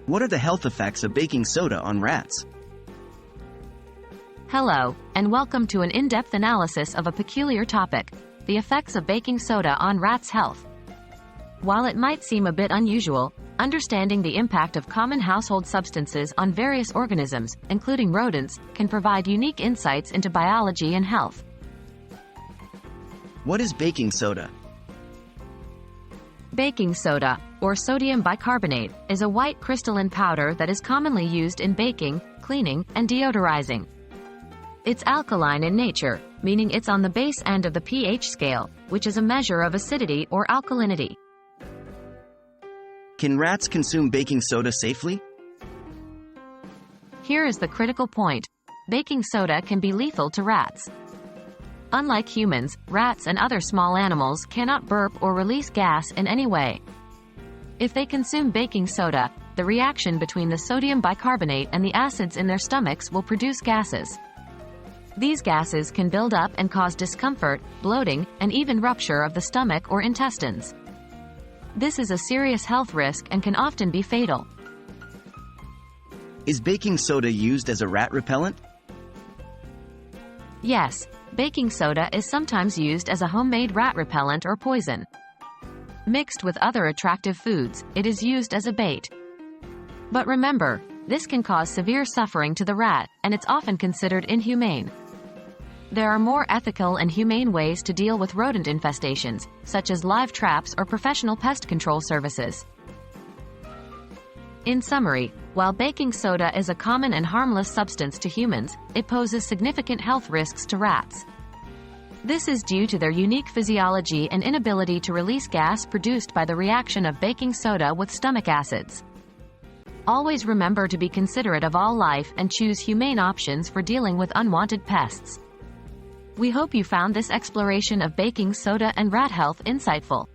What are the health effects of baking soda on rats? Hello, and welcome to an in-depth analysis of a peculiar topic, the effects of baking soda on rats' health. While it might seem a bit unusual, understanding the impact of common household substances on various organisms, including rodents, can provide unique insights into biology and health. What is baking soda? Baking soda, or sodium bicarbonate, is a white crystalline powder that is commonly used in baking, cleaning, and deodorizing. It's alkaline in nature, meaning it's on the base end of the pH scale, which is a measure of acidity or alkalinity. Can rats consume baking soda safely? Here is the critical point. Baking soda can be lethal to rats. Unlike humans, rats and other small animals cannot burp or release gas in any way. If they consume baking soda, the reaction between the sodium bicarbonate and the acids in their stomachs will produce gases. These gases can build up and cause discomfort, bloating, and even rupture of the stomach or intestines. This is a serious health risk and can often be fatal. Is baking soda used as a rat repellent? Yes, baking soda is sometimes used as a homemade rat repellent or poison. Mixed with other attractive foods, it is used as a bait. But remember, this can cause severe suffering to the rat, and it's often considered inhumane. There are more ethical and humane ways to deal with rodent infestations, such as live traps or professional pest control services. In summary, while baking soda is a common and harmless substance to humans, it poses significant health risks to rats. This is due to their unique physiology and inability to release gas produced by the reaction of baking soda with stomach acids. Always remember to be considerate of all life and choose humane options for dealing with unwanted pests. We hope you found this exploration of baking soda and rat health insightful.